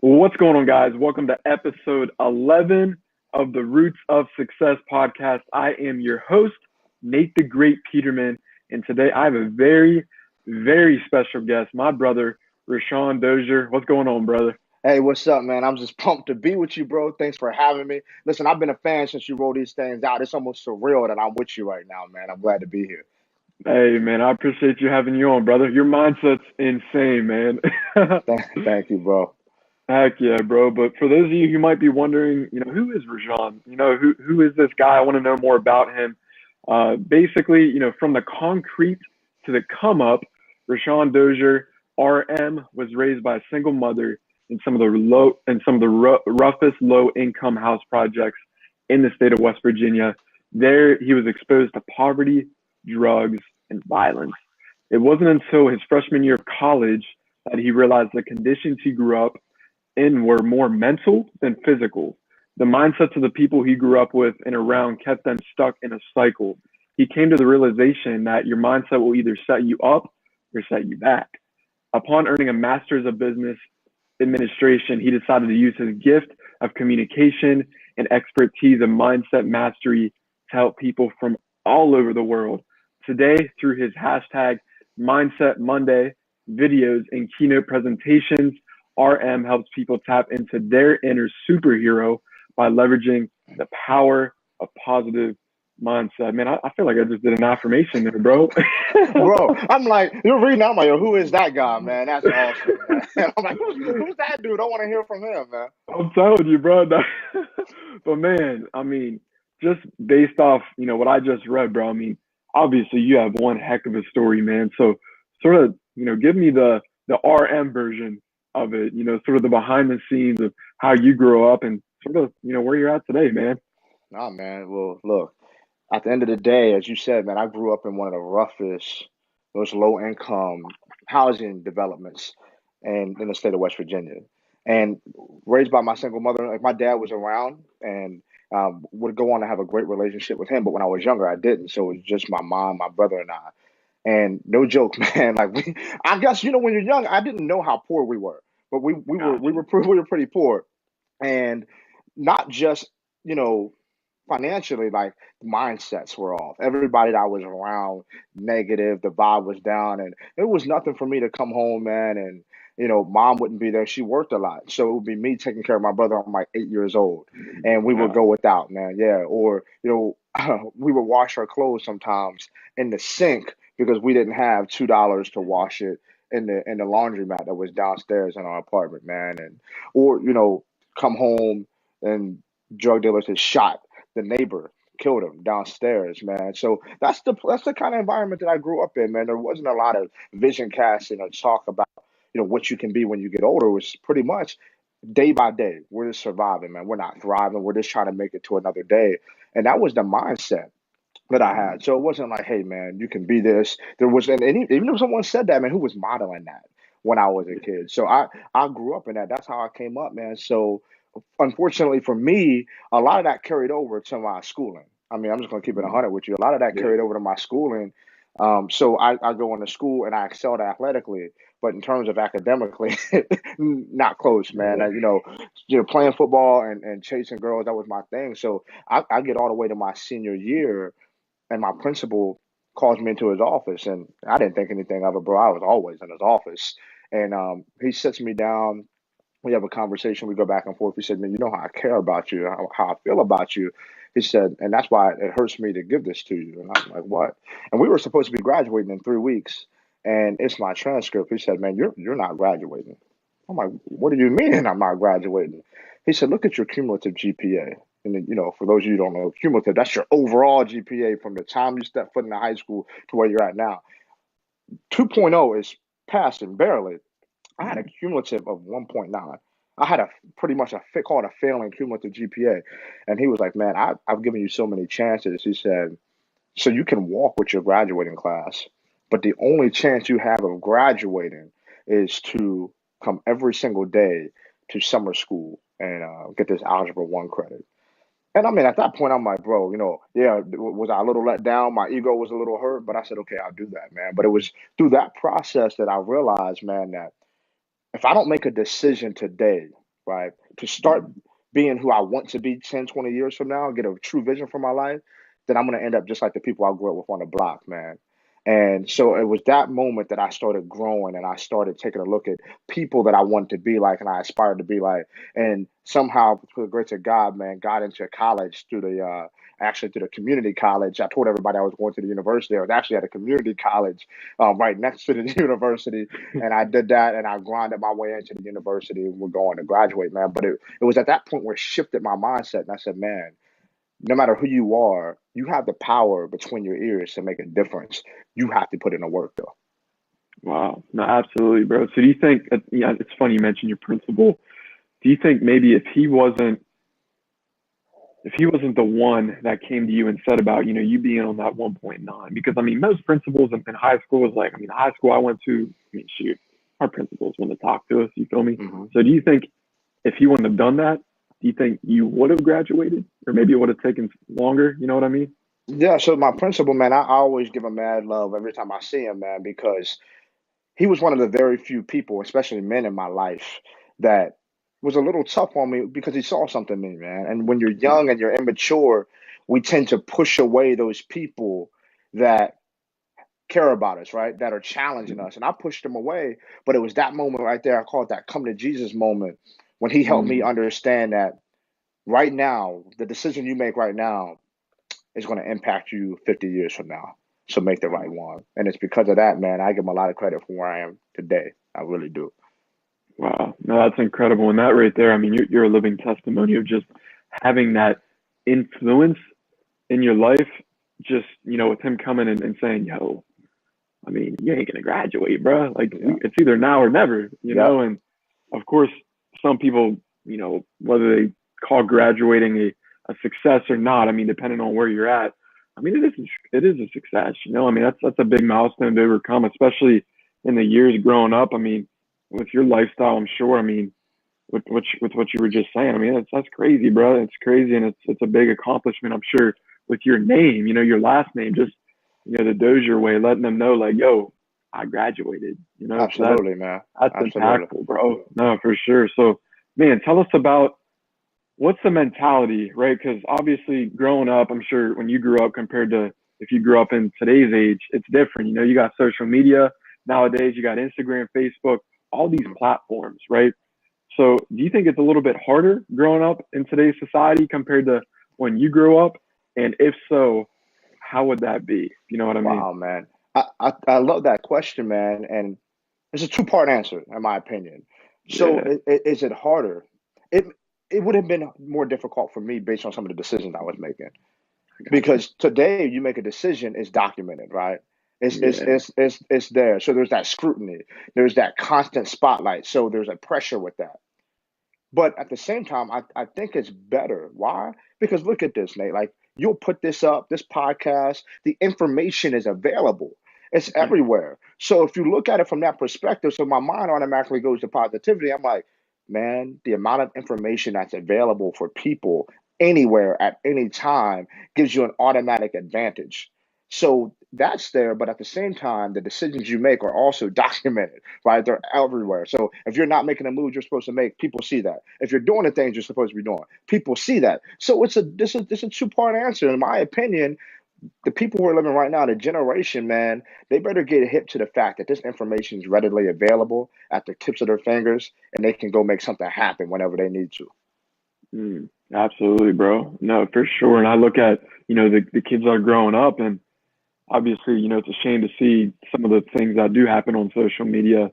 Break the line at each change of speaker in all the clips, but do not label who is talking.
Well, what's going on, guys? Welcome to episode 11 of the Roots of Success podcast. I am your host, Nate the Great Peterman, and today I have a very special guest, my brother, Rousawn Dozier. What's going on, brother?
Hey, what's up, man? I'm just pumped to be with you, bro. Thanks for having me. Listen, I've been a fan since you wrote these things out. It's almost surreal that I'm with you right now, man. I'm glad to be here.
Hey, man, I appreciate you having you on, brother. Your mindset's insane, man.
Thank you, bro.
Heck yeah, bro. But for those of you who might be wondering, who is Rajan? Who is this guy? I want to know more about him. Basically, from the concrete to the come up, Rashawn Dozier, RM, was raised by a single mother in some of the roughest low income house projects in the state of West Virginia. There, he was exposed to poverty, drugs, and violence. It wasn't until his freshman year of college that he realized the conditions he grew up in were more mental than physical. The mindsets of the people he grew up with and around kept them stuck in a cycle. He came to the realization that your mindset will either set you up or set you back. Upon earning a master's of business administration, he decided to use his gift of communication and expertise of mindset mastery to help people from all over the world. Today, through his hashtag Mindset Monday videos and keynote presentations, RM helps people tap into their inner superhero by leveraging the power of positive mindset. Man, I feel like I just did an affirmation there, bro.
Bro, I'm like, you're reading, I'm like, who is that guy, man? That's awesome, man. I'm like, who's that dude? I want to hear from him, man.
I'm telling you, bro. But man, I mean, just based off, what I just read, bro. I mean, obviously you have one heck of a story, man. So sort of, give me the RM version of it, sort of the behind the scenes of how you grew up and sort of, where you're at today, man.
Nah, man. Well, look, at the end of the day, as you said, man, I grew up in one of the roughest, most low income housing developments in the state of West Virginia. And raised by my single mother, like my dad was around and would go on to have a great relationship with him. But when I was younger, I didn't. So it was just my mom, my brother, and I. And no joke, man. I guess when you're young, I didn't know how poor we were, but we were pretty poor, and not just you know financially, like mindsets were off. Everybody that I was around, negative, the vibe was down, and it was nothing for me to come home, man. And mom wouldn't be there. She worked a lot, so it would be me taking care of my brother. I'm like 8 years old, and we would
Yeah.
go without, man. Yeah, or we would wash our clothes sometimes in the sink because we didn't have $2 to wash it in the laundromat that was downstairs in our apartment, man. And or come home and drug dealers had shot the neighbor, killed him downstairs, man. So that's the kind of environment that I grew up in, man. There wasn't a lot of vision casting or talk about what you can be when you get older. It was pretty much day by day. We're just surviving, man. We're not thriving. We're just trying to make it to another day. And that was the mindset that I had. So it wasn't like, hey, man, you can be this. There was, and even if someone said that, man, who was modeling that when I was a kid? So I grew up in that. That's how I came up, man. So unfortunately for me, a lot of that carried over to my schooling. I mean, I'm just gonna keep it
Mhm.
100 with you. A lot of that
Yeah.
carried over to my schooling. So I go into school and I excelled athletically, but in terms of academically, not close, man.
Yeah.
Playing football and chasing girls, that was my thing. So I get all the way to my senior year, and my principal calls me into his office, and I didn't think anything of it, bro. I was always in his office, and he sits me down. We have a conversation. We go back and forth. He said, "Man, you know how I care about you, how I feel about you." He said, "And that's why it hurts me to give this to you." And I'm like, "What?" And we were supposed to be graduating in 3 weeks, and it's my transcript. He said, "Man, you're not graduating." I'm like, "What do you mean I'm not graduating?" He said, "Look at your cumulative GPA." And then, for those of you who don't know, cumulative, that's your overall GPA from the time you step foot in the high school to where you're at now. 2.0 is passing barely. I had a cumulative of 1.9. I had a pretty much called a failing cumulative GPA. And he was like, "Man, I've given you so many chances." He said, "So you can walk with your graduating class, but the only chance you have of graduating is to come every single day to summer school and get this Algebra I credit." And I mean, at that point, I'm like, bro, yeah, was I a little let down? My ego was a little hurt, but I said, okay, I'll do that, man. But it was through that process that I realized, man, that if I don't make a decision today, right? To start being who I want to be 10, 20 years from now, get a true vision for my life, then I'm going to end up just like the people I grew up with on the block, man. And so it was that moment that I started growing and I started taking a look at people that I wanted to be like and I aspired to be like. And somehow, through the grace of God, man, got into college through actually through the community college. I told everybody I was going to the university. I was actually at a community college right next to the university. And I did that and I grinded my way into the university and we're going to graduate, man. But it was at that point where it shifted my mindset. And I said, man, no matter who you are, you have the power between your ears to make a difference. You have to put in the work, though.
Wow. No, absolutely, bro. So do you think, yeah, it's funny you mentioned your principal. Do you think maybe if he wasn't the one that came to you and said about, you being on that 1.9, because I mean, most principals in high school is like, I mean, the high school I went to, I mean, shoot, our principals want to talk to us, you feel me?
Mm-hmm.
So do you think if he wouldn't have done that, do you think you would have graduated or maybe it would have taken longer? You know what I mean?
Yeah, so my principal, man, I always give him mad love every time I see him, man, because he was one of the very few people, especially men in my life, that was a little tough on me because he saw something in me, man. And when you're young and you're immature, we tend to push away those people that care about us, right? That are challenging us. And I pushed them away, but it was that moment right there. I call it that come to Jesus moment when he helped me
Mm,
understand that right now, the decision you make right now is going to impact you 50 years from now. So make the right one. And it's because of that, man, I give him a lot of credit for where I am today. I really do.
wow. No, that's incredible. And that right there, I mean, you're a living testimony of just having that influence in your life, just, with him coming and saying, yo, I mean, you ain't gonna graduate, bro. Like
Yeah.
it's either now or never,
Yep.
And of course, some people, whether they call graduating a success or not. I mean, depending on where you're at. I mean, it is a success. I mean, that's a big milestone to overcome, especially in the years growing up. I mean, with your lifestyle, I'm sure. I mean, with what you were just saying. I mean, that's crazy, bro. It's crazy, and it's a big accomplishment. I'm sure with your name, your last name, just the Dozier way, letting them know like, yo, I graduated. So
Absolutely, man.
that's
Absolutely.
impactful, bro. No, for sure. So, man, tell us about what's the mentality, right? Because obviously, growing up, I'm sure when you grew up compared to if you grew up in today's age, it's different. You got social media nowadays. You got Instagram, Facebook, all these
Mhm.
platforms, right? So do you think it's a little bit harder growing up in today's society compared to when you grew up? And if so, how would that be? You know what I mean?
Wow, man. I love that question, man. And it's a two-part answer, in my opinion. So
Yeah,
is it harder? It it would have been more difficult for me based on some of the decisions I was making.
I got you.
Because today you make a decision, it's documented, right?
Yeah,
It's there. So there's that scrutiny. There's that constant spotlight. So there's a pressure with that. But at the same time, I think it's better. Why? Because look at this, Nate. Like you'll put this up, this podcast, the information is available. It's
yeah,
everywhere. So if you look at it from that perspective, so my mind automatically goes to positivity. I'm like, man, the amount of information that's available for people anywhere at any time gives you an automatic advantage. So that's there, but at the same time, the decisions you make are also documented, right? They're everywhere. So if you're not making the moves you're supposed to make, people see that. If you're doing the things you're supposed to be doing, people see that. So this is a two-part answer. In my opinion, the people who are living right now, the generation, man, they better get hip to the fact that this information is readily available at the tips of their fingers, and they can go make something happen whenever they need to.
absolutely, bro. No, for sure. And I look at, the kids that are growing up and obviously, it's a shame to see some of the things that do happen on social media,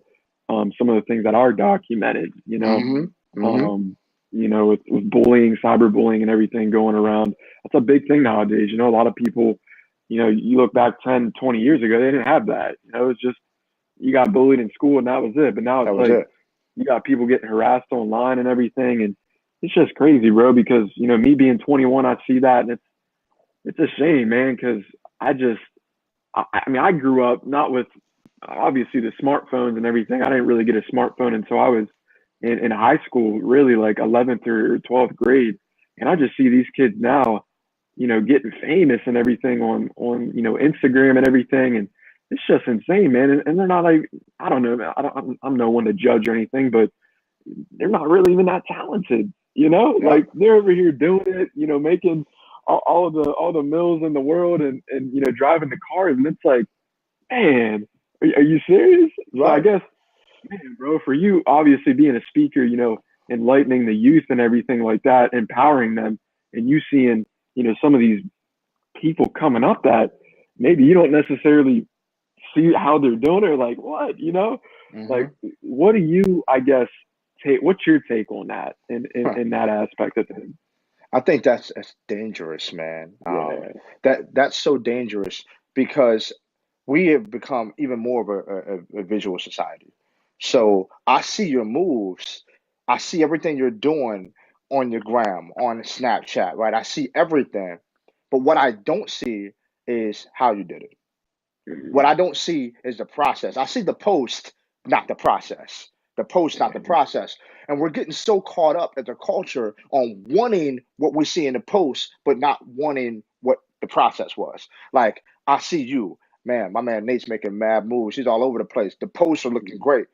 some of the things that are documented,
Mm-hmm. Mm-hmm.
with bullying, cyberbullying, and everything going around. That's a big thing nowadays. A lot of people, you look back 10, 20 years ago, they didn't have that. It's just you got bullied in school and that was it. But now
That
it's
was
like
it.
you got people getting harassed online and everything. And it's just crazy, bro, because, me being 21, I see that and it's a shame, man, because I just, I mean, I grew up not with obviously the smartphones and everything. I didn't really get a smartphone until I was in high school, really like 11th or 12th grade. And I just see these kids now, getting famous and everything on Instagram and everything. And it's just insane, man. And they're not like, I don't know, I'm no one to judge or anything, but they're not really even that talented, you know?
Yep.
Like they're over here doing it, making all the mills in the world and driving the cars, and it's like, man, are you serious? So I
Right.
guess, man, bro, for you, obviously being a speaker, enlightening the youth and everything like that, empowering them, and you seeing, some of these people coming up that maybe you don't necessarily see how they're doing it, or like what, like
Hmm.
what do you, I guess, take? What's your take on that in that aspect of things?
I think that's dangerous, man.
Yeah.
That's so dangerous because we have become even more of a visual society. So I see your moves, I see everything you're doing on your gram, on Snapchat, right? I see everything, but what I don't see is how you did it. What
Mhm.
I don't see is the process. I see the post, not the process. The post, not the
Yeah.
process. And we're getting so caught up at the culture on wanting what we see in the post, but not wanting what the process was. Like, I see you, man, my man Nate's making mad moves. He's all over the place. The posts are looking great.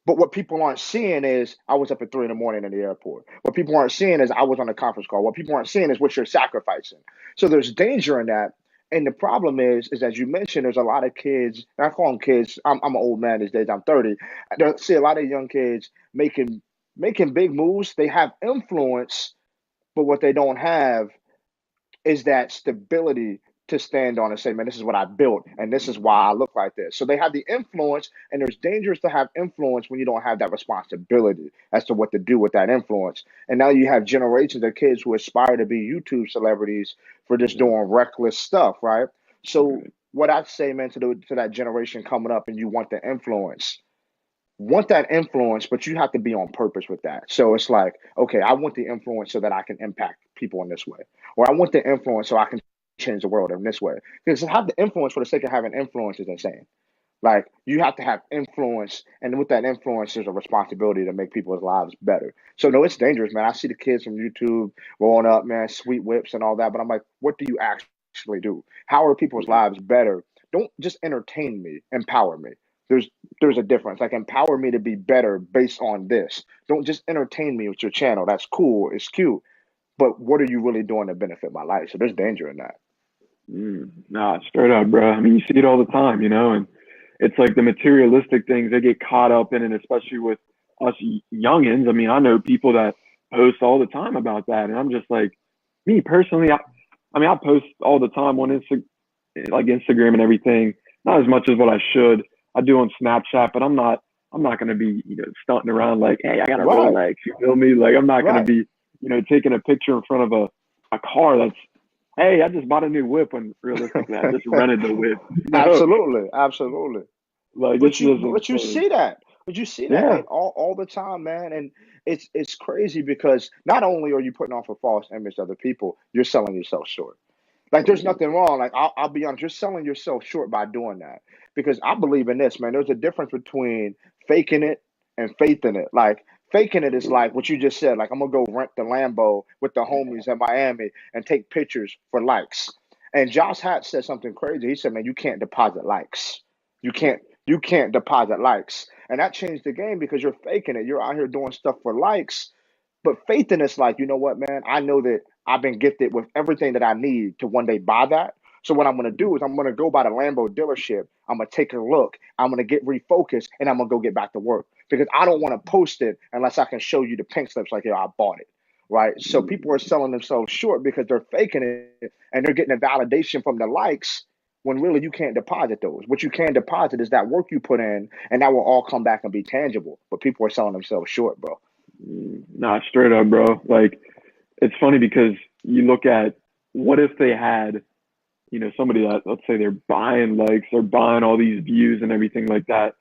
But what people aren't seeing is I was up at 3 in the morning in the airport. What people aren't seeing is I was on a conference call. What people aren't seeing is what you're sacrificing. So there's danger in that. And the problem is as you mentioned, there's a lot of kids. And I call them kids. I'm an old man these days. I'm 30. I see a lot of young kids making big moves. They have influence, but what they don't have is that stability to stand on and say, man, this is what I built and this is why I look like this. So they have the influence, and there's dangers to have influence when you don't have that responsibility as to what to do with that influence. And now you have generations of kids who aspire to be YouTube celebrities for just
Yeah.
doing reckless stuff, right? So
Right.
what I'd say, man, to that generation coming up and you want that influence, but you have to be on purpose with that. So it's like, okay, I want the influence so that I can impact people in this way, or I want the influence so I can change the world in this way. Because to have the influence for the sake of having influence is insane. Like you have to have influence, and with that influence, there's a responsibility to make people's lives better. So no, it's dangerous, man. I see the kids from YouTube rolling up, man, sweet whips and all that, but I'm like, what do you actually do? How are people's
Yeah.
lives better? Don't just entertain me, empower me. There's there's a difference. Like empower me to be better based on this. Don't just entertain me with your channel. That's cool, it's cute, but what are you really doing to benefit my life? So there's danger in that.
Nah, straight up, bro. I mean, you see it all the time, and it's like the materialistic things they get caught up in, and especially with us youngins. I mean, I know people that post all the time about that, and I'm just like, me personally, I mean, I post all the time on like Instagram and everything. Not as much as what I should. I do on Snapchat, but I'm not gonna be, stunting around like, hey, I got a
Right,
Rolex. You feel me? Like, I'm not gonna
right.
be, taking a picture in front of a car that's, hey, I just bought a new whip, when realistically I just rented the whip.
Absolutely, absolutely.
Like it's
But you
just
but you
insane.
see that. But you see that,
Yeah.
Nate, all the time, man. And it's crazy because not only are you putting off a false image to other people, you're selling yourself short. Like there's nothing wrong. Like I'll be honest, you're selling yourself short by doing that. Because I believe in this, man. There's a difference between faking it and faith in it. Like faking it is like what you just said. Like I'm gonna go rent the Lambo with the homies in Miami and take pictures for likes. And Josh Hatch said something crazy. He said, "Man, you can't deposit likes. You can't deposit likes." And that changed the game because you're faking it. You're out here doing stuff for likes, but faith in it's like, you know what, man? I know that I've been gifted with everything that I need to one day buy that. So what I'm gonna do is I'm gonna go by the Lambo dealership. I'm gonna take a look. I'm gonna get refocused, and I'm gonna go get back to work because I don't want to post it unless I can show you the pink slips like, yeah, I bought it, right? So people are selling themselves short because they're faking it and they're getting a validation from the likes when really you can't deposit those. What you can deposit is that work you put in, and that will all come back and be tangible. But people are selling themselves short, bro.
Nah, straight up, bro. Like it's funny because you look at, what if they had, somebody that, let's say they're buying likes, they're buying all these views and everything like that.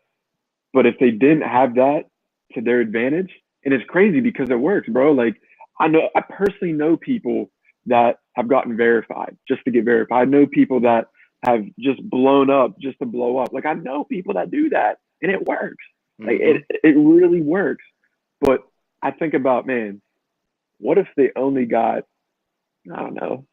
But if they didn't have that to their advantage, and it's crazy because it works, bro. Like I personally know people that have gotten verified just to get verified. I know people that have just blown up just to blow up. Like I know people that do that, and it works. Like
Hmm.
it really works. But I think about, man, what if they only got, I don't know,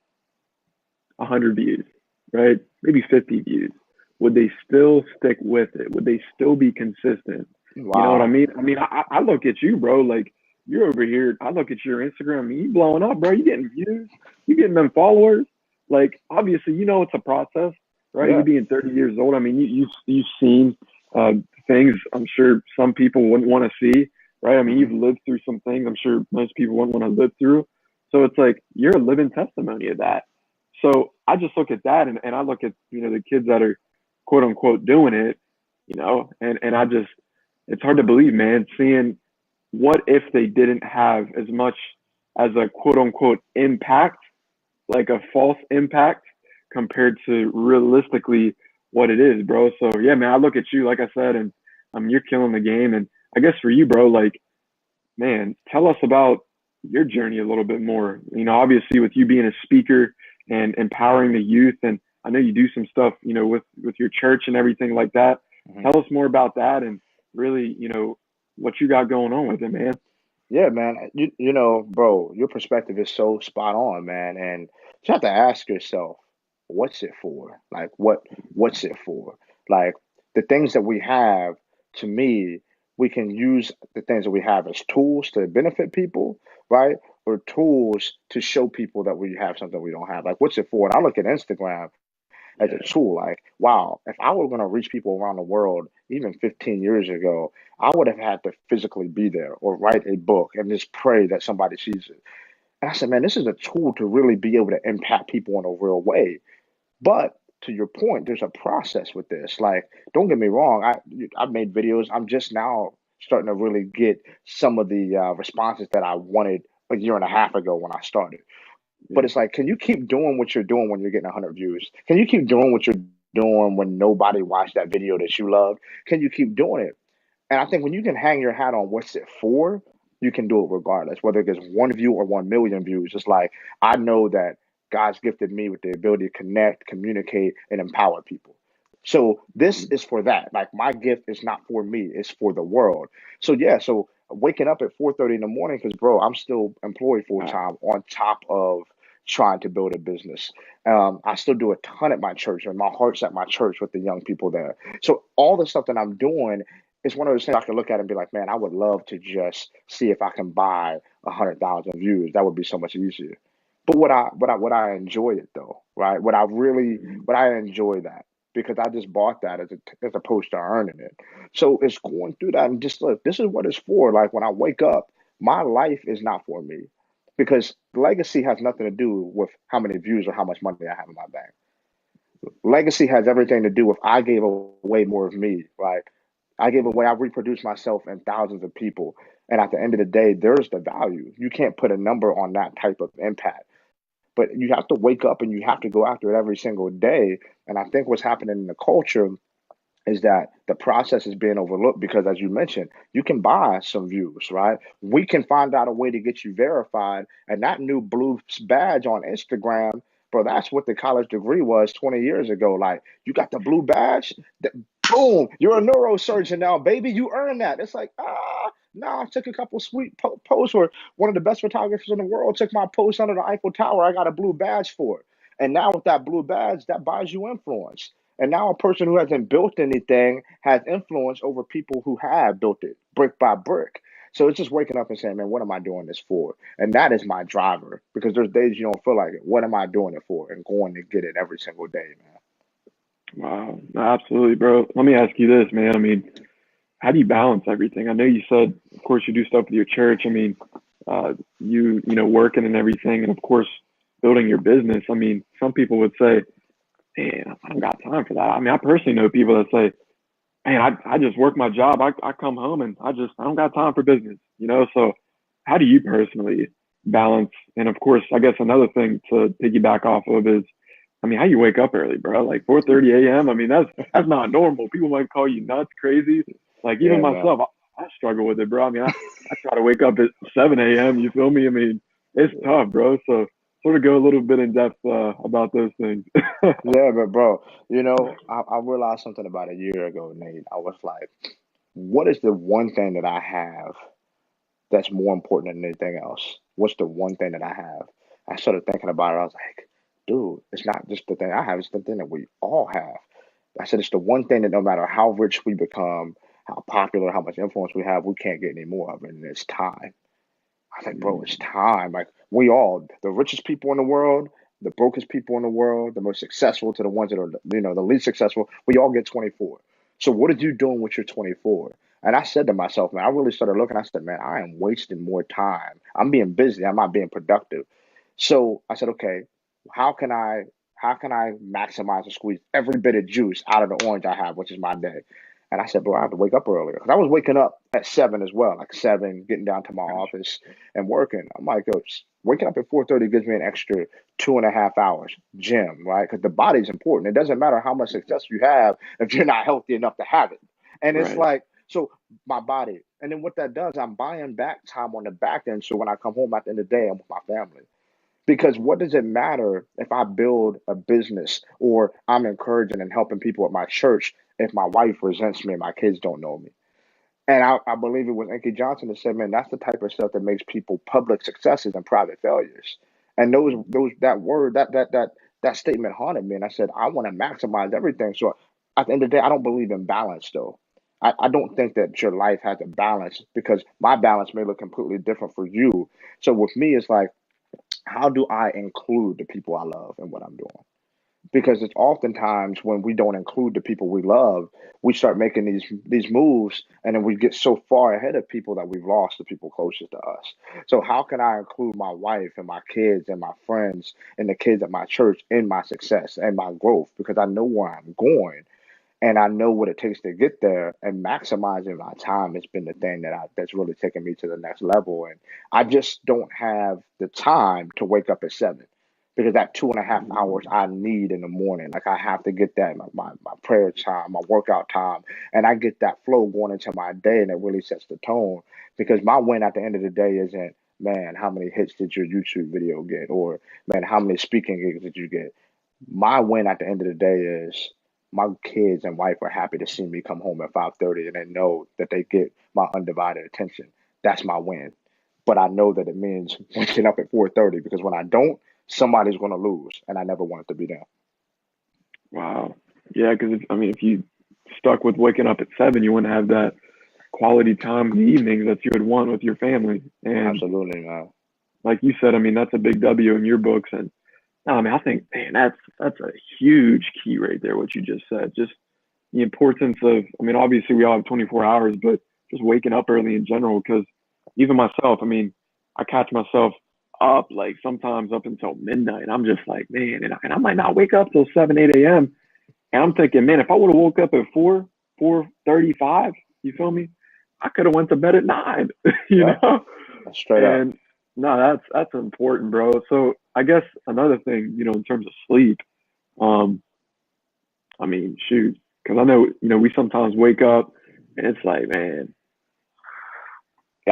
100 views, right? Maybe 50 views. Would they still stick with it? Would they still be consistent? You know what I
Wow.
mean? I look at you, bro. Like you're over here. I look at your Instagram. I mean, you blowing up, bro. You getting views. You getting them followers. Like obviously, you know it's a process, right? You
Yeah.
being 30 years old. I mean, you've seen uh, things. I'm sure some people wouldn't want to see, right? I mean,
Hmm.
you've lived through some things. I'm sure most people wouldn't want to live through. So it's like you're a living testimony of that. So I just look at that, and I look at the kids that are quote unquote doing it, and I just it's hard to believe, man, seeing what if they didn't have as much as a quote unquote impact, like a false impact compared to realistically what it is, bro. So yeah, man, I look at you, like I said, and you're killing the game. And I guess for you, bro, like, man, tell us about your journey a little bit more. Obviously with you being a speaker and empowering the youth, and I know you do some stuff, with your church and everything like that.
Hmm.
Tell us more about that and really, what you got going on with it, man.
Yeah, man. Bro, your perspective is so spot on, man. And you have to ask yourself, what's it for? Like, what's it for? Like the things that we have, to me, we can use the things that we have as tools to benefit people, right? Or tools to show people that we have something we don't have. Like, what's it for? And I look at Instagram as a
Yeah.
tool. Like, wow, if I were going to reach people around the world even 15 years ago, I would have had to physically be there or write a book and just pray that somebody sees it. And I said, man, this is a tool to really be able to impact people in a real way. But to your point, there's a process with this. Like, don't get me wrong, I've made videos. I'm just now starting to really get some of the responses that I wanted a year and a half ago when I started. But
Yeah.
it's like, can you keep doing what you're doing when you're getting 100 views? Can you keep doing what you're doing when nobody watched that video that you loved? Can you keep doing it? And I think when you can hang your hat on what's it for, you can do it regardless, whether it gets 1 view or 1 million views. It's like, I know that God's gifted me with the ability to connect, communicate, and empower people. So this is for that. Like my gift is not for me, it's for the world. So yeah, so waking up at 4:30 in the morning, because bro, I'm still employed full
Wow.
time on top of trying to build a business. I still do a ton at my church, and my heart's at my church with the young people there. So all the stuff that I'm doing is one of those things I can look at and be like, man, I would love to just see if I can buy 100,000 views. That would be so much easier. But would I enjoy it though, right? Would I enjoy that? Because I just bought that as opposed to earning it. So it's going through that and just look, this is what it's for. Like when I wake up, my life is not for me because legacy has nothing to do with how many views or how much money I have in my bank. Legacy has everything to do with I gave away more of me, right? I gave away, I reproduced myself in thousands of people. And at the end of the day, there's the value. You can't put a number on that type of impact. But you have to wake up and you have to go after it every single day. And I think what's happening in the culture is that the process is being overlooked because, as you mentioned, you can buy some views, right? We can find out a way to get you verified, and that new blue badge on Instagram, bro, that's what the college degree was 20 years ago. Like, you got the blue badge, boom, you're a neurosurgeon now, baby. You earned that. It's like, no, I took a couple sweet posts where one of the best photographers in the world took my post under the Eiffel Tower. I got a blue badge for it. And now with that blue badge, that buys you influence. And now a person who hasn't built anything has influence over people who have built it brick by brick. So it's just waking up and saying, man, what am I doing this for? And that is my driver because there's days you don't feel like it. What am I doing it for? And going to get it every single day, man.
Wow. No, absolutely, bro. Let me ask you this, man. I mean, how do you balance everything? I know you said, of course, you do stuff with your church. I mean, working and everything, and of course, building your business. I mean, some people would say, man, I don't got time for that. I mean, I personally know people that say, man, I just work my job. I come home and I don't got time for business, So how do you personally balance? And of course, I guess another thing to piggyback off of is, I mean, how you wake up early, bro? Like 4:30 a.m. I mean, that's not normal. People might call you nuts, crazy. Like even
Yeah, man.
myself, I struggle with it, bro. I mean, I try to wake up at 7 a.m. You feel me? I mean, it's tough, bro. So sort of go a little bit in depth about those things.
Yeah, but bro, I realized something about a year ago, Nate. I was like, what is the one thing that I have that's more important than anything else? What's the one thing that I have? I started thinking about it. I was like, dude, it's not just the thing I have, it's the thing that we all have. I said it's the one thing that no matter how rich we become, how popular, how much influence we have, we can't get any more of it, and it's time. I was like, bro, it's time. Like we all, the richest people in the world, the brokest people in the world, the most successful to the ones that are, the least successful, we all get 24. So what are you doing with your 24? And I said to myself, man, I really started looking. I said, man, I am wasting more time. I'm being busy. I'm not being productive. So I said, okay, how can I how can I maximize and squeeze every bit of juice out of the orange I have, which is my day? And I said, bro, I have to wake up earlier. Because I was waking up at 7 as well, like 7, getting down to my office and working. I'm like, yo, waking up at 4:30 gives me an extra 2.5 hours gym, right? Because the body's important. It doesn't matter how much success you have if you're not healthy enough to have it. And it's
Right.
like, so my body. And then what that does, I'm buying back time on the back end. So when I come home at the end of the day, I'm with my family. Because what does it matter if I build a business or I'm encouraging and helping people at my church if my wife resents me and my kids don't know me? And I believe it was Inky Johnson that said, man, that's the type of stuff that makes people public successes and private failures. And those that word, that statement haunted me. And I said, I want to maximize everything. So at the end of the day, I don't believe in balance though. I don't think that your life has a balance because my balance may look completely different for you. So with me, it's like, how do I include the people I love in what I'm doing? Because it's oftentimes when we don't include the people we love, we start making these moves, and then we get so far ahead of people that we've lost the people closest to us. So how can I include my wife and my kids and my friends and the kids at my church in my success and my growth? Because I know where I'm going and I know what it takes to get there, and maximizing my time has been the thing that's really taken me to the next level. And I just don't have the time to wake up at 7 because that 2.5 hours I need in the morning, like I have to get that my prayer time, my workout time, and I get that flow going into my day, and it really sets the tone. Because my win at the end of the day isn't, man, how many hits did your YouTube video get, or man, how many speaking gigs did you get? My win at the end of the day is my kids and wife are happy to see me come home at 5:30 and they know that they get my undivided attention. That's my win. But I know that it means waking up at 4:30 because when I don't, somebody's going to lose, and I never want it to be them.
Wow. Yeah, because I mean, if you stuck with waking up at 7, you wouldn't have that quality time in the evenings that you would want with your family. And
Absolutely, man.
like you said, I mean, that's a big W in your books. And no, I mean, I think, man, that's a huge key right there. What you just said, just the importance of. I mean, obviously we all have 24 hours, but just waking up early in general. Because even myself, I mean, I catch myself up like sometimes up until midnight. I'm just like, man, and I might not wake up till 7, 8 a.m. And I'm thinking, man, if I would have woke up at 4:35, you feel me? I could have went to bed at 9, you
Yeah,
know?
straight up.
And no, that's important, bro. So I guess another thing, in terms of sleep, um, I mean, shoot, because I know, we sometimes wake up and it's like, man,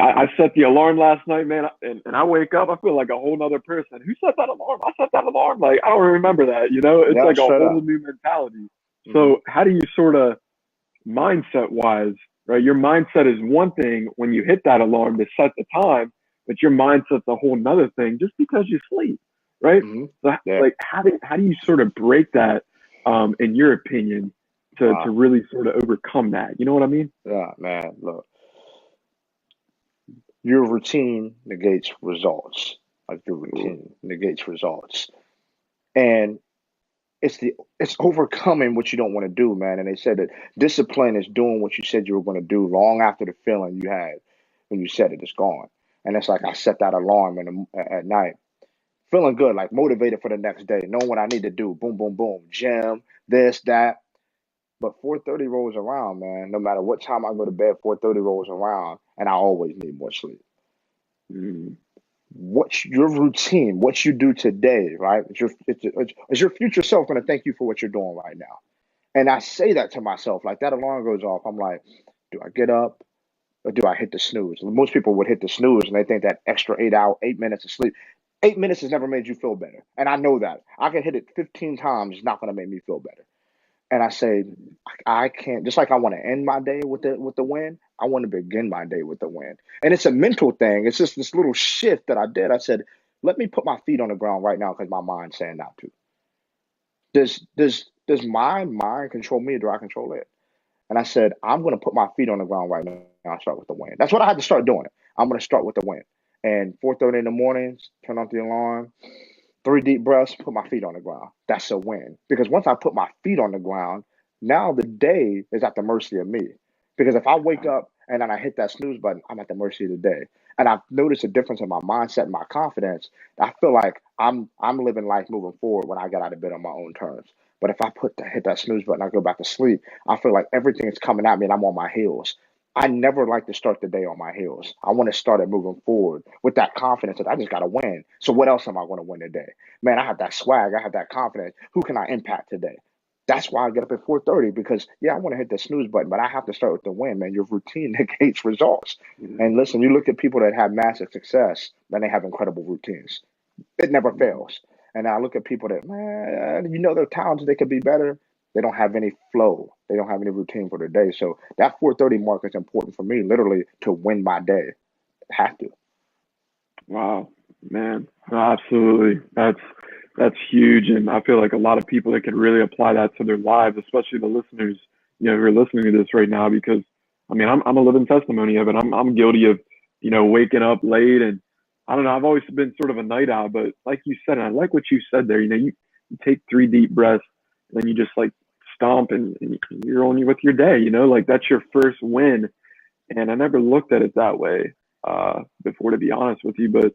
I set the alarm last night, man, and I wake up, I feel like a whole nother person. Who set that alarm? I set that alarm. Like, I don't remember that, It's
Yeah,
like a
straight
whole
up.
new mentality.
Hmm.
So how do you sort of mindset wise, right? Your mindset is one thing when you hit that alarm to set the time, but your mindset's a whole nother thing just because you sleep, right?
Hmm.
So
Yeah.
like how do you sort of break that in your opinion to
Wow.
really sort of overcome that? You know what I mean?
Yeah, man. Look, your routine negates results. Like your
Ooh,
routine negates results. And it's overcoming what you don't want to do, man. And they said that discipline is doing what you said you were going to do long after the feeling you had when you said it is gone. And it's like I set that alarm at night, feeling good, like motivated for the next day, knowing what I need to do. Boom, boom, boom, gym, this, that. But 4:30 rolls around, man. No matter what time I go to bed, 4:30 rolls around, and I always need more sleep.
mm,
What's your routine? What you do today, right? Is your future self going to thank you for what you're doing right now? And I say that to myself, like that alarm goes off. I'm like, do I get up or do I hit the snooze? Most people would hit the snooze and they think that extra 8 minutes of sleep. 8 minutes has never made you feel better. And I know that. I can hit it 15 times, it's not going to make me feel better. And I say, I can't, just like I want to end my day with the win, I want to begin my day with the win. And it's a mental thing. It's just this little shift that I did. I said, let me put my feet on the ground right now because my mind's saying not to. Does my mind control me or do I control it? And I said, I'm going to put my feet on the ground right now and start with the win. That's what I had to start doing. I'm going to start with the win. And 4:30 in the mornings, turn off the alarm, 3 deep breaths, put my feet on the ground. That's a win. Because once I put my feet on the ground, now the day is at the mercy of me. Because if I wake up and then I hit that snooze button, I'm at the mercy of the day. And I've noticed a difference in my mindset and my confidence. I feel like I'm living life moving forward when I get out of bed on my own terms. But if I hit that snooze button, I go back to sleep, I feel like everything is coming at me and I'm on my heels. I never like to start the day on my heels. I want to start it moving forward with that confidence that I just got to win. So what else am I going to win today? Man, I have that swag. I have that confidence. Who can I impact today? That's why I get up at 4:30 because yeah, I want to hit the snooze button, but I have to start with the win, man. Your routine negates results. And listen, you look at people that have massive success, and they have incredible routines. It never fails. And I look at people that, man, they're talented, they could be better. They don't have any flow. They don't have any routine for their day. So that 4:30 mark is important for me, literally, to win my day. Have to.
Wow, man, no, absolutely. That's huge, and I feel like a lot of people that could really apply that to their lives, especially the listeners, who are listening to this right now. Because I mean, I'm a living testimony of it. I'm guilty of, waking up late, and I don't know. I've always been sort of a night owl, but like you said, and I like what you said there. You take 3 deep breaths, and then you just like stomp, and you're on with your day. Like that's your first win, and I never looked at it that way before, to be honest with you. But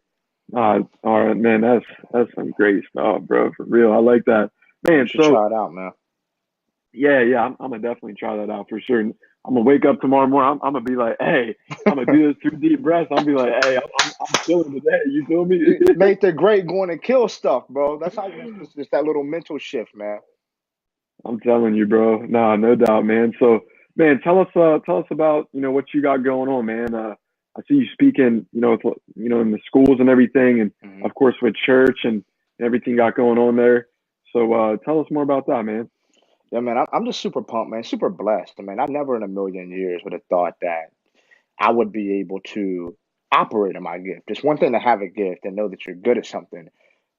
all right, man, that's some great stuff, bro. For real, I like that,
You
man.
should
So
try it out, man.
yeah, I'm gonna definitely try that out for sure. And I'm gonna wake up tomorrow morning. I'm gonna be like, hey, I'm gonna do this 3 deep breaths. I'm gonna be like, hey, I'm chilling today. You feel me?
Nate, they're great going and kill stuff, bro. That's how it's that little mental shift, man.
I'm telling you, bro. Nah, no doubt, man. So, man, tell us about what you got going on, man. I see you speaking, in the schools and everything, and
Mhm.
of course with church and everything got going on there. So, tell us more about that, man.
Yeah, man, I'm just super pumped, man. Super blessed. I mean, I never in a million years would have thought that I would be able to operate in my gift. It's one thing to have a gift and know that you're good at something,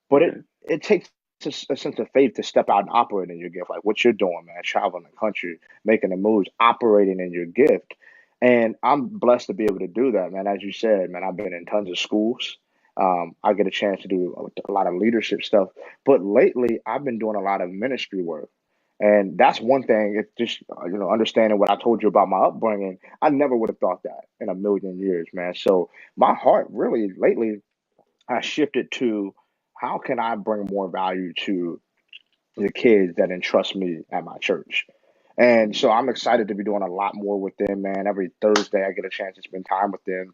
but
Yeah,
it takes a sense of faith to step out and operate in your gift, like what you're doing, man. Traveling the country, making the moves, operating in your gift, and I'm blessed to be able to do that, man. As you said, man, I've been in tons of schools. I get a chance to do a lot of leadership stuff, but lately I've been doing a lot of ministry work. And that's one thing. It's just understanding what I told you about my upbringing. I never would have thought that in a million years, man. So my heart really lately I shifted to how can I bring more value to the kids that entrust me at my church. And so I'm excited to be doing a lot more with them, man. Every Thursday I get a chance to spend time with them.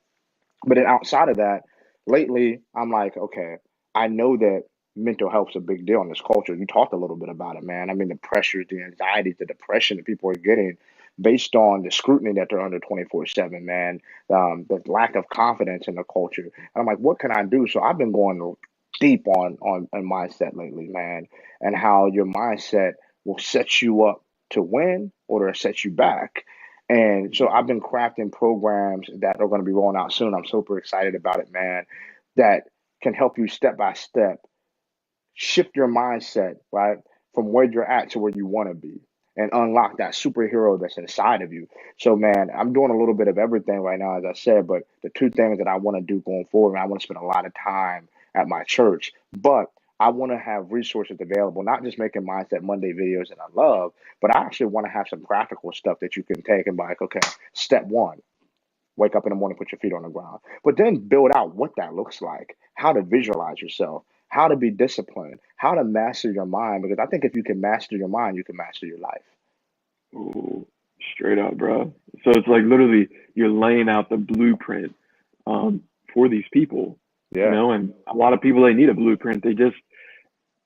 But then outside of that, lately I'm like, okay, I know that mental health's a big deal in this culture. You talked a little bit about it, man. I mean, the pressures, the anxiety, the depression that people are getting based on the scrutiny that they're under 24/7, man. The lack of confidence in the culture. And I'm like, what can I do? So I've been going deep on mindset lately, man, and how your mindset will set you up to win or to set you back. And so I've been crafting programs that are going to be rolling out soon. I'm super excited about it, man, that can help you step by step shift your mindset, right, from where you're at to where you want to be and unlock that superhero that's inside of you. So, man, I'm doing a little bit of everything right now, as I said, but the two things that I want to do going forward, I want to spend a lot of time at my church, but I want to have resources available, not just making Mindset Monday videos that I love, but I actually want to have some practical stuff that you can take and be like, okay, step one, wake up in the morning, put your feet on the ground. But then build out what that looks like, how to visualize yourself, how to be disciplined, how to master your mind. Because I think if you can master your mind, you can master your life.
ooh, straight up, bro. So it's like literally you're laying out the blueprint um, for these people,
Yeah,
and a lot of people they need a blueprint.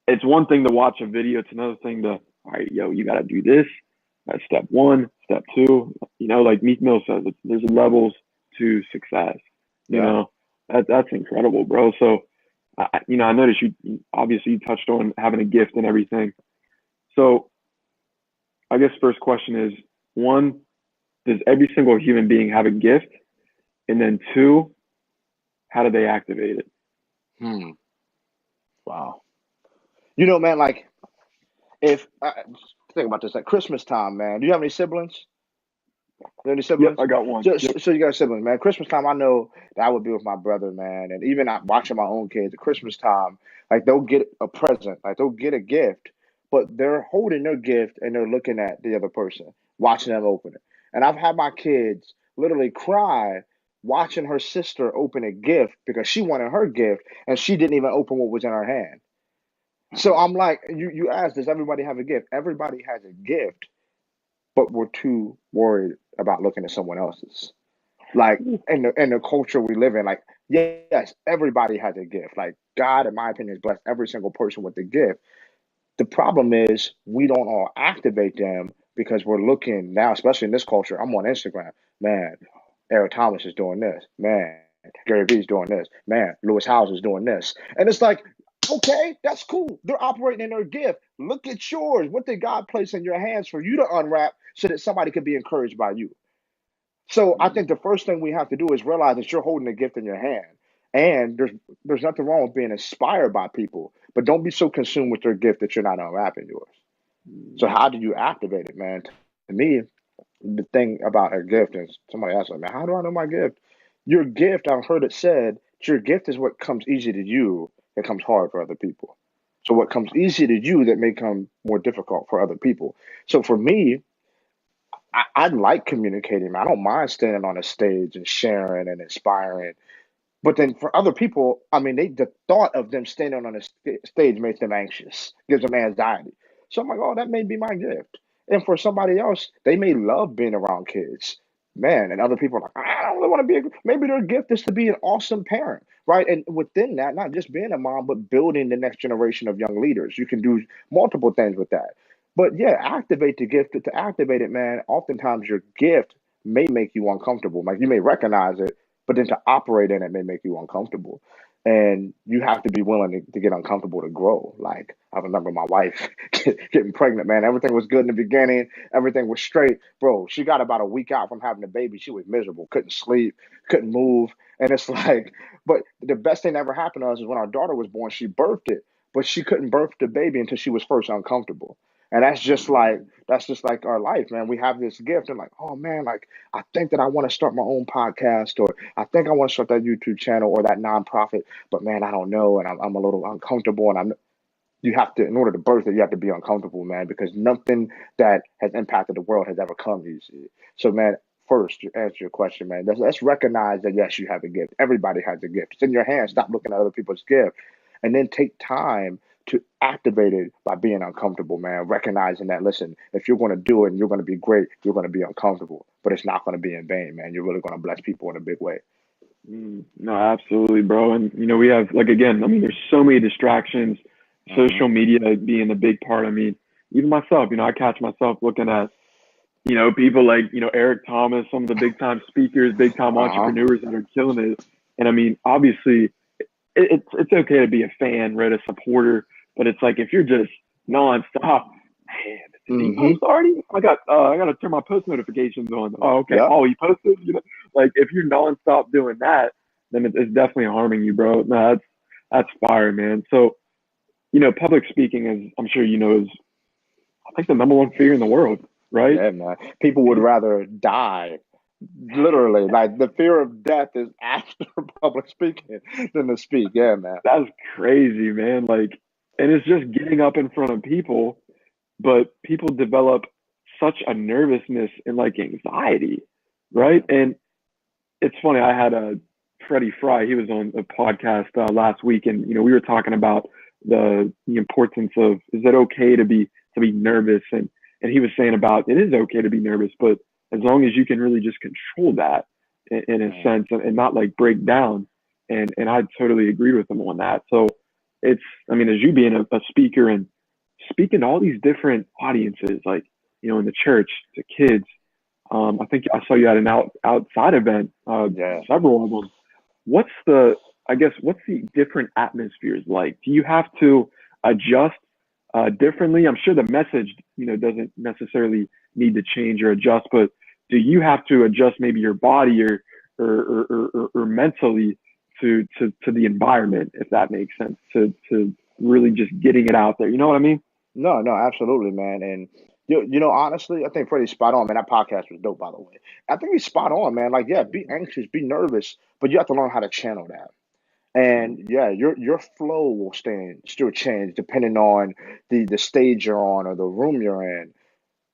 It's one thing to watch a video, it's another thing to, all right, yo, you got to do this. That's step one, step two. Like Meek Mill says, there's levels to success. You
yeah.
know, that's incredible, bro. So, I noticed obviously you touched on having a gift and everything. So, I guess first question is one, does every single human being have a gift? And then two, how do they activate it?
Hmm. Wow. Man, like if think about this at Christmas time, man. Do you have any siblings? You have any
Yep,
siblings?
I got one.
So,
Yep.
so you got siblings, man. Christmas time, I know that I would be with my brother, man, and even watching my own kids at Christmas time, like they'll get a present, like they'll get a gift, but they're holding their gift and they're looking at the other person, watching them open it. And I've had my kids literally cry watching her sister open a gift because she wanted her gift and she didn't even open what was in her hand. So I'm like, you asked, does everybody have a gift? Everybody has a gift, but we're too worried about looking at someone else's. Like in the culture we live in, like yes, everybody has a gift. Like God, in my opinion, has blessed every single person with a gift. The problem is we don't all activate them because we're looking now, especially in this culture. I'm on Instagram, man. Eric Thomas is doing this, man. Gary Vee's doing this, man. Lewis Howes is doing this, and it's like, okay, that's cool. They're operating in their gift. Look at yours. What did God place in your hands for you to unwrap so that somebody could be encouraged by you? So I think the first thing we have to do is realize that you're holding a gift in your hand. And there's nothing wrong with being inspired by people, but don't be so consumed with your gift that you're not unwrapping yours. So how do you activate it, man? To me, the thing about a gift is somebody asked me, man, how do I know my gift? Your gift, I've heard it said, your gift is what comes easy to you that comes hard for other people. So what comes easy to you that may come more difficult for other people. So for me, I like communicating. I don't mind standing on a stage and sharing and inspiring. But then for other people, I mean, the thought of them standing on a stage makes them anxious, gives them anxiety. So I'm like, oh, that may be my gift. And for somebody else, they may love being around kids, man. And other people are like, I don't really want to be. Maybe their gift is to be an awesome parent, right? And within that, not just being a mom, but building the next generation of young leaders. You can do multiple things with that. But yeah, activate the gift. To activate it, man, oftentimes your gift may make you uncomfortable. Like you may recognize it, but then to operate in it may make you uncomfortable. And you have to be willing to get uncomfortable to grow. Like I remember my wife getting pregnant, man. Everything was good in the beginning. Everything was straight. Bro, she got about a week out from having a baby. She was miserable, couldn't sleep, couldn't move. And it's like, but the best thing that ever happened to us is when our daughter was born, she birthed it, but she couldn't birth the baby until she was first uncomfortable. And that's just like our life, man. We have this gift and like, oh man, like I think that I want to start my own podcast or I think I want to start that YouTube channel or that nonprofit, but man, I don't know. And I'm a little uncomfortable and you have to, in order to birth it, you have to be uncomfortable, man, because nothing that has impacted the world has ever come easy. So man, first to answer your question, man, let's recognize that yes, you have a gift. Everybody has a gift. It's in your hands. Stop looking at other people's gift and then take time to activate it by being uncomfortable, man. Recognizing that, listen, if you're going to do it and you're going to be great, you're going to be uncomfortable, but it's not going to be in vain, man. You're really going to bless people in a big way.
No, absolutely, bro. And we have like again, there's so many distractions,
Uh-huh.
social media being a big part. Even myself, I catch myself looking at, people like, Eric Thomas, some of the big time speakers, big time
Uh-huh.
entrepreneurs that are killing it. And obviously it's okay to be a fan, right? A supporter, but it's like if you're just nonstop, man, did he
Mm-hmm.
post already? I gotta turn my post notifications on. Oh, okay.
Yep.
Oh, he posted. Like if you're nonstop doing that, then it's definitely harming you, bro. No, that's fire, man. So public speaking is, I'm sure is I think the number one fear in the world, right?
Yeah, man. People would rather die. Literally, like the fear of death is after public speaking than to speak. Yeah, man.
That's crazy, man. Like, and it's just getting up in front of people, but people develop such a nervousness and like anxiety, right? And it's funny. I had a Freddie Fry. He was on a podcast last week, and we were talking about the importance of is it okay to be nervous, and he was saying about it is okay to be nervous, but as long as you can really just control that in a
Mm.
sense and not like break down, and I totally agreed with him on that. So it's as you being a speaker and speaking to all these different audiences, like in the church to kids. I think I saw you at an outside event,
Yeah.
several of them. What's the, what's the different atmospheres like? Do you have to adjust differently? I'm sure the message, doesn't necessarily need to change or adjust, but do you have to adjust maybe your body or mentally to the environment, if that makes sense, to really just getting it out there? You know what I mean?
No, no, absolutely, man. And Honestly, I think Freddie's spot on, man. That podcast was dope, by the way. I think he's spot on, man. Like, yeah, be anxious, be nervous, but you have to learn how to channel that. And yeah, your flow will still change depending on the stage you're on or the room you're in.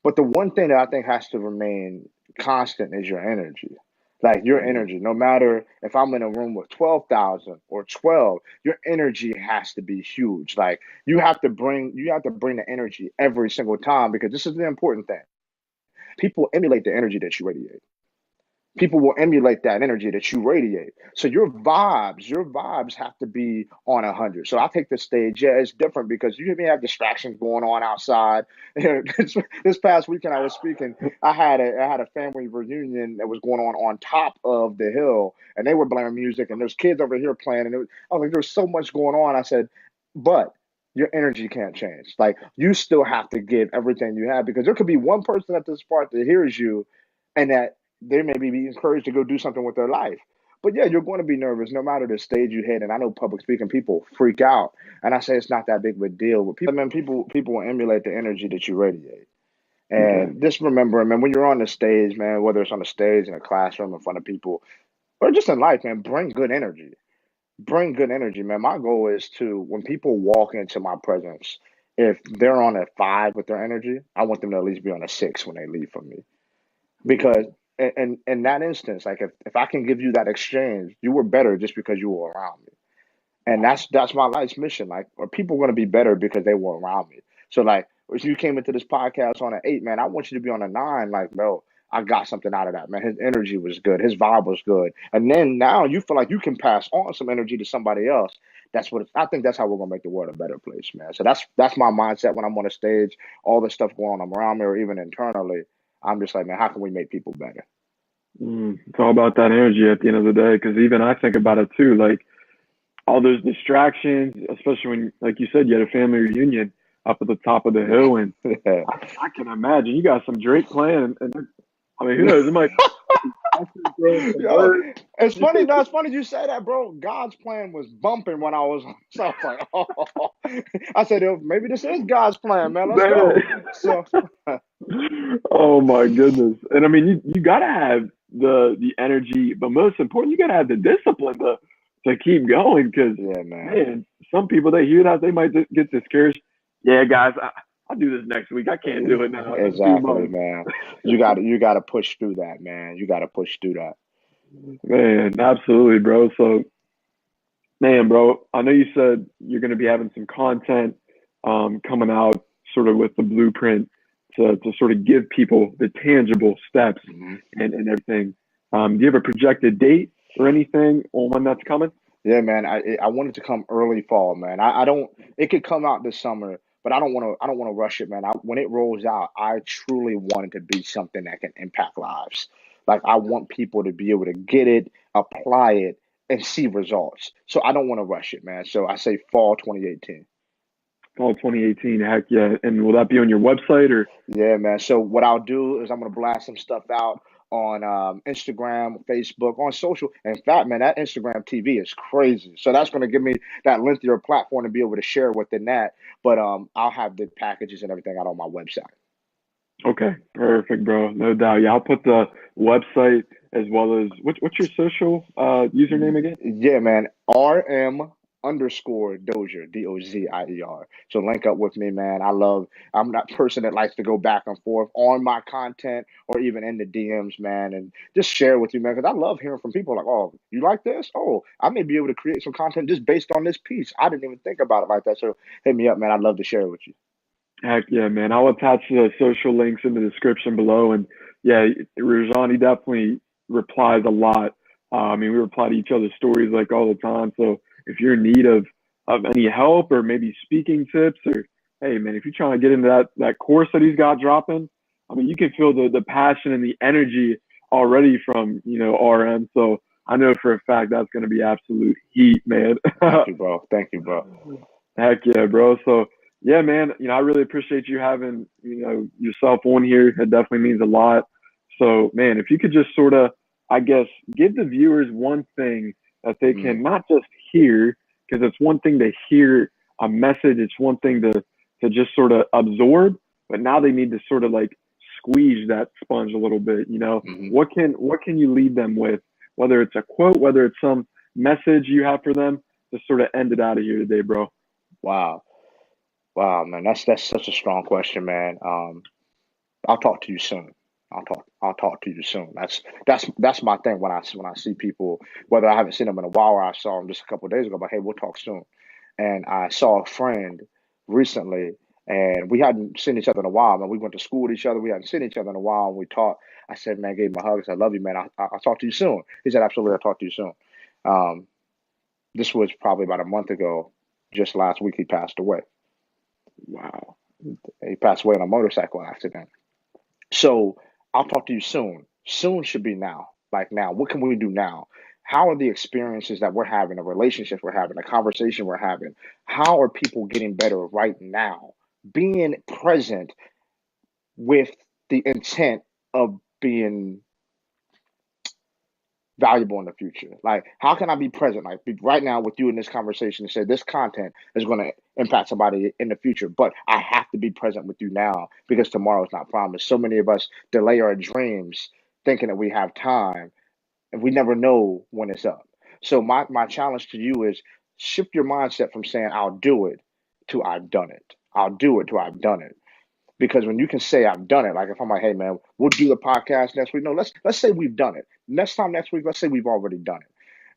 But the one thing that I think has to remain constant is your energy. Like your energy, no matter if I'm in a room with 12,000 or 12, your energy has to be huge. Like you have to bring the energy every single time because this is the important thing. People emulate the energy that you radiate. People will emulate that energy that you radiate. So your vibes have to be on 100. So I take the stage. Yeah, it's different because you may have distractions going on outside. This past weekend I was speaking. I had a family reunion that was going on top of the hill, and they were blaring music, and there's kids over here playing, and I was like, there's so much going on. I said, but your energy can't change. Like you still have to give everything you have because there could be one person at this part that hears you, and that they may be encouraged to go do something with their life. But yeah, you're going to be nervous no matter the stage you hit. And I know public speaking people freak out, and I say it's not that big of a deal. But people will emulate the energy that you radiate.
Okay.
And just remember, man, when you're on the stage, man, whether it's on the stage in a classroom in front of people or just in life, man, bring good energy. Bring good energy, man. My goal is to when people walk into my presence, if they're on a 5 with their energy, I want them to at least be on a 6 when they leave from me because in that instance, like if I can give you that exchange, you were better just because you were around me, and that's my life's mission. Like, are people going to be better because they were around me? So like, if you came into this podcast on an 8, man, I want you to be on a 9. Like, bro, I got something out of that, man. His energy was good, his vibe was good, and then now you feel like you can pass on some energy to somebody else. I think that's how we're gonna make the world a better place, man. So that's my mindset when I'm on a stage. All the stuff going on around me, or even internally, I'm just like, man, how can we make people better?
It's all about that energy at the end of the day. Because even I think about it too, like all those distractions, especially when, like you said, you had a family reunion up at the top of the hill, and
Yeah.
I can imagine you got some Drake playing, and I mean, who knows? It might be some
Yo,
words.
it's funny. No, it's funny you say that, bro. God's plan was bumping when I was on. So I was like, oh, I said, "Yo, maybe this is God's plan, man. Let's go." So,
Oh my goodness! And I mean, you gotta have the energy, but most important, you gotta have the discipline to keep going. Because
yeah, man.
man, some people they hear that they might get discouraged. Yeah, guys, I'll do this next week. I can't do it now. It's too
Exactly,
much.
man. You gotta push through that, man. You gotta push through that.
Man, absolutely, bro. So, man, bro, I know you said you're gonna be having some content coming out, sort of with the blueprint to sort of give people the tangible steps
hmm
and everything. Do you have a projected date or anything on when that's coming?
Yeah, man. I want it to come early fall, man. I don't. It could come out this summer, but I don't want to. I don't want to rush it, man. When it rolls out, I truly want it to be something that can impact lives. Like I want people to be able to get it, apply it, and see results. So I don't want to rush it, man. So I say fall 2018.
Fall 2018, heck yeah. And will that be on your website or?
Yeah, man. So what I'll do is I'm gonna blast some stuff out on Instagram, Facebook, on social. In fact, man, that Instagram TV is crazy. So that's gonna give me that lengthier platform to be able to share within that. But I'll have the packages and everything out on my website.
Okay, perfect, bro. No doubt. Yeah, I'll put the website as well as what's your social username again?
Yeah, man. RM_Dozier, Dozier. So link up with me, man. I'm that person that likes to go back and forth on my content or even in the DMs, man, and just share with you, man, because I love hearing from people like, oh, you like this? Oh, I may be able to create some content just based on this piece. I didn't even think about it like that. So hit me up, man. I'd love to share it with you.
Heck yeah, man. I'll attach the social links in the description below. And yeah, Rousawn, he definitely replies a lot. I mean, we reply to each other's stories like all the time. So if you're in need of any help or maybe speaking tips or hey man, if you're trying to get into that course that he's got dropping, I mean you can feel the passion and the energy already from, RM. So I know for a fact that's gonna be absolute heat, man.
Thank you, bro. Thank you, bro.
Heck yeah, bro. So yeah, man, I really appreciate you having, yourself on here. It definitely means a lot. So, man, if you could just sort of, I guess, give the viewers one thing that they
Mm.
can not just hear, because it's one thing to hear a message, it's one thing to just sort of absorb, but now they need to sort of like squeeze that sponge a little bit. You know,
Mm-hmm.
what can you lead them with? Whether it's a quote, whether it's some message you have for them, to sort of end it out of here today, bro.
Wow. Wow, man. That's such a strong question, man. I'll talk to you soon. I'll talk to you soon. That's my thing when I see people, whether I haven't seen them in a while or I saw them just a couple of days ago, but hey, we'll talk soon. And I saw a friend recently, and we hadn't seen each other in a while. Man, we went to school with each other. We hadn't seen each other in a while, and we talked. I said, man, gave him a hug. I said, I love you, man. I'll talk to you soon. He said, absolutely, I'll talk to you soon. Um, this was probably about a month ago. Just last week, he passed away.
Wow.
He passed away in a motorcycle accident. So I'll talk to you soon. Soon should be now. Like now. What can we do now? How are the experiences that we're having, the relationships we're having, the conversation we're having? How are people getting better right now? Being present with the intent of being valuable in the future. Like, how can I be present? Like, right now with you in this conversation and say this content is going to impact somebody in the future, but I have to be present with you now because tomorrow is not promised. So many of us delay our dreams thinking that we have time, and we never know when it's up. So my challenge to you is shift your mindset from saying I'll do it to I've done it. I'll do it to I've done it. Because when you can say I've done it, like if I'm like, hey man, we'll do the podcast next week. No, let's say we've done it. Next week, let's say we've already done it.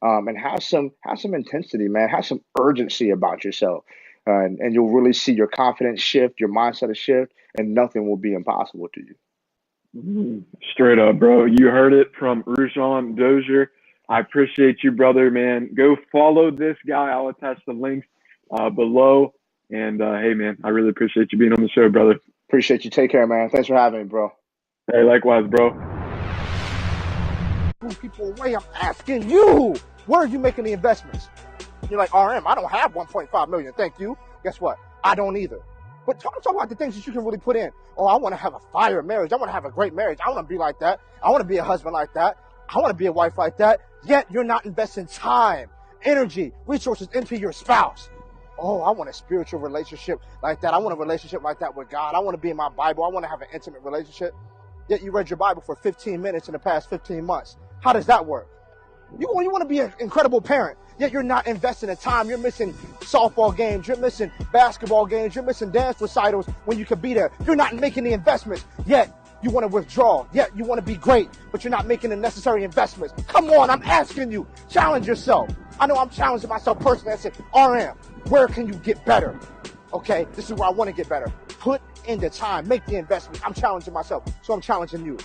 And have some intensity, man. Have some urgency about yourself, and you'll really see your confidence shift, your mindset shift, and nothing will be impossible to you.
Straight up, bro. You heard it from Rousawn M Dozier. I appreciate you, brother, man. Go follow this guy. I'll attach the links below. And hey, man, I really appreciate you being on the show, brother.
Appreciate you. Take care, man. Thanks for having me, bro.
Hey, likewise, bro.
People away, I'm asking you, where are you making the investments? You're like, RM, I don't have 1.5 million. Thank you. Guess what? I don't either. But talk about the things that you can really put in. Oh, I want to have a fire marriage. I want to have a great marriage. I want to be like that. I want to be a husband like that. I want to be a wife like that. Yet you're not investing time, energy, resources into your spouse. Oh, I want a spiritual relationship like that. I want a relationship like that with God. I want to be in my Bible. I want to have an intimate relationship. Yet you read your Bible for 15 minutes in the past 15 months. How does that work? You want to be an incredible parent, yet you're not investing in time. You're missing softball games. You're missing basketball games. You're missing dance recitals when you could be there. You're not making the investments, yet you want to withdraw. Yet you want to be great, but you're not making the necessary investments. Come on, I'm asking you. Challenge yourself. I know I'm challenging myself personally. I said, RM, where can you get better? Okay, this is where I want to get better. Put in the time. Make the investment. I'm challenging myself, so I'm challenging you.